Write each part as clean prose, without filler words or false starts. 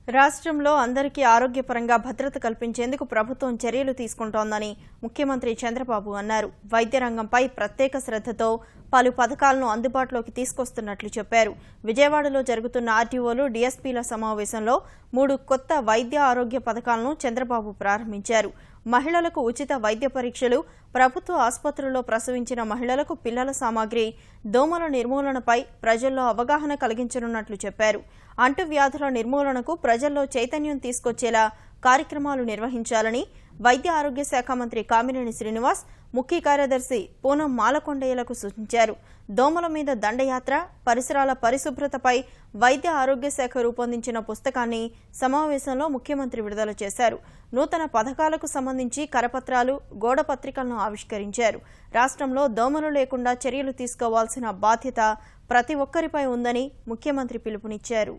రాష్ట్రంలో అందరికీ ఆరోగ్యపరంగా భద్రత కల్పించేందుకు ప్రభుత్వం చర్యలు తీసుకుంటోందని ముఖ్యమంత్రి చంద్రబాబు అన్నారు. వైద్య రంగంపై ప్రత్యేక శ్రద్ధతో పలు పథకాలను అందుబాటులోకి తీసుకొస్తున్నట్లు చెప్పారు. విజయవాడలో జరుగుతున్న ఆర్టీఓలు, డీఎస్పీల సమావేశంలో 3 కొత్త వైద్య ఆరోగ్య పథకాలను చంద్రబాబు ప్రారంభించారు. మహిళలకు ఉచిత వైద్య పరీక్షలు, ప్రభుత్వ ఆసుపత్రుల్లో ప్రసవించిన మహిళలకు పిల్లల సామాగ్రి, దోమల నిర్మూలనపై ప్రజల్లో అవగాహన కలిగించనున్నట్లు చెప్పారు. అంటువ్యాధుల నిర్మూలనకు ప్రజల్లో చైతన్యం తీసుకొచ్చేలా కార్యక్రమాలు నిర్వహించాలని వైద్య ఆరోగ్య శాఖ మంత్రి కామినేని శ్రీనివాస్, ముఖ్య కార్యదర్శి పూనం మాలకొండయ్యలకు సూచించారు. దోమల మీద దండయాత్ర, పరిసరాల పరిశుభ్రతపై వైద్య ఆరోగ్య శాఖ రూపొందించిన పుస్తకాన్ని సమావేశంలో ముఖ్యమంత్రి విడుదల చేశారు. నూతన పథకాలకు సంబంధించి కరపత్రాలు, గోడ పత్రికలను ఆవిష్కరించారు. రాష్ట్రంలో దోమలు లేకుండా చర్యలు తీసుకోవాల్సిన బాధ్యత ప్రతి ఒక్కరిపై ఉందని ముఖ్యమంత్రి పిలుపునిచ్చారు.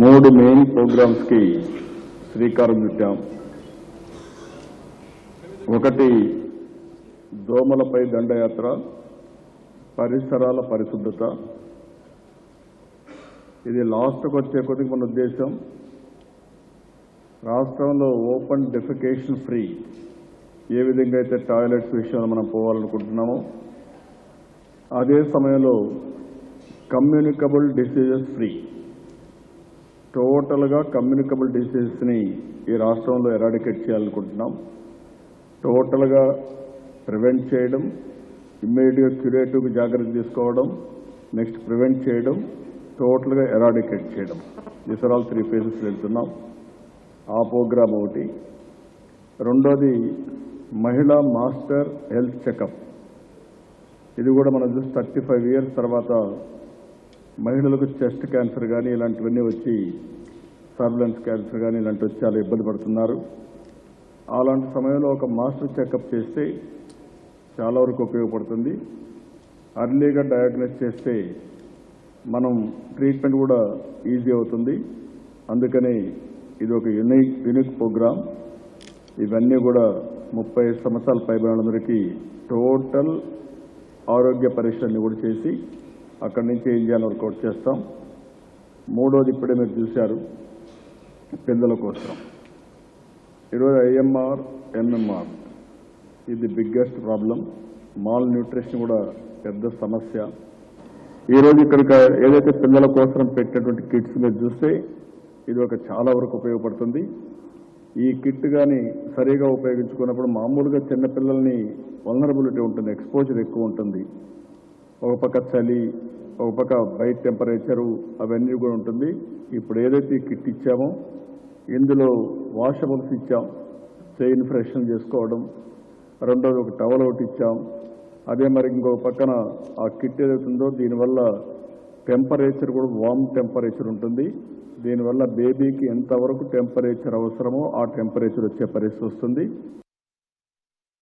మూడు మెయిన్ ప్రోగ్రామ్స్ కి శ్రీకారం చుట్టాం. ఒకటి దోమలపై దండయాత్ర, పరిసరాల పరిశుభ్రత. ఇది లాస్ట్కి వచ్చే కొద్దిగా మన ఉద్దేశం రాష్ట్రంలో ఓపెన్ డెఫికేషన్ ఫ్రీ, ఏ విధంగా అయితే టాయిలెట్స్ విషయంలో మనం పోవాలనుకుంటున్నామో అదే సమయంలో కమ్యూనికబుల్ డిసీజెస్ ఫ్రీ. టోటల్గా కమ్యూనికబుల్ డిసీజెస్ని ఈ రాష్ట్రంలో ఎరాడికేట్ చేయాలనుకుంటున్నాం. టోటల్గా ప్రివెంట్ చేయడం, ఇమ్మీడియట్గా క్యూరేటివ్గా జాగ్రత్త తీసుకోవడం, నెక్స్ట్ ప్రివెంట్ చేయడం, టోటల్గా ఎరాడికేట్ చేయడం. దిస్ ఆర్ ఆల్ 3 phases వెళ్తున్నాం. ఆ ప్రోగ్రామ్ ఒకటి. రెండోది మహిళా మాస్టర్ హెల్త్ చెకప్. ఇది కూడా మనం చూసి 35 years తర్వాత మహిళలకు చెస్ట్ క్యాన్సర్ కానీ ఇలాంటివన్నీ వచ్చి, సర్వలెన్స్ క్యాన్సర్ కానీ ఇలాంటివి వచ్చి చాలా ఇబ్బంది పడుతున్నారు. అలాంటి సమయంలో ఒక మాస్టర్ చెకప్ చేస్తే చాలా వరకు ఉపయోగపడుతుంది. అర్లీగా డయాగ్నోస్ చేస్తే మనం ట్రీట్మెంట్ కూడా ఈజీ అవుతుంది. అందుకని ఇది ఒక యూనిక్ ప్రోగ్రామ్. ఇవన్నీ కూడా 30 సంవత్సరాల పైబడినందరికీ టోటల్ ఆరోగ్య పరీక్షలన్నీ కూడా చేసి అక్కడి నుంచి ఏం చేయాలని వర్కౌట్ చేస్తాం. మూడోది ఇప్పుడే మీరు చూశారు, పిల్లల కోసం ఈరోజు ఐఎంఆర్, ఎన్ఎంఆర్ ఇది బిగ్గెస్ట్ ప్రాబ్లం. మాల్ న్యూట్రిషన్ కూడా పెద్ద సమస్య. ఈరోజు ఇక్కడికి ఏదైతే పిల్లల కోసం పెట్టినటువంటి కిట్స్ మీరు చూస్తే ఇది ఒక చాలా వరకు ఉపయోగపడుతుంది. ఈ కిట్ కానీ సరిగా ఉపయోగించుకున్నప్పుడు మామూలుగా చిన్నపిల్లల్ని వల్నరబిలిటీ ఉంటుంది, ఎక్స్పోజర్ ఎక్కువ ఉంటుంది. ఒక పక్క చలి, ఒక పక్క బయట టెంపరేచరు, అవన్నీ కూడా ఉంటుంది. ఇప్పుడు ఏదైతే కిట్ ఇచ్చామో ఇందులో వాషబుల్స్ ఇచ్చాం, చైన్ ఫ్రెషన్ చేసుకోవడం. రెండోది ఒక టవల్ ఒకటి ఇచ్చాం. అదే మరి ఇంకొక పక్కన ఆ కిట్ ఏదైతుందో దీనివల్ల టెంపరేచర్ కూడా వార్మ్ టెంపరేచర్ ఉంటుంది. దీనివల్ల బేబీకి ఎంతవరకు టెంపరేచర్ అవసరమో ఆ టెంపరేచర్ వచ్చే పరిస్థితి వస్తుంది.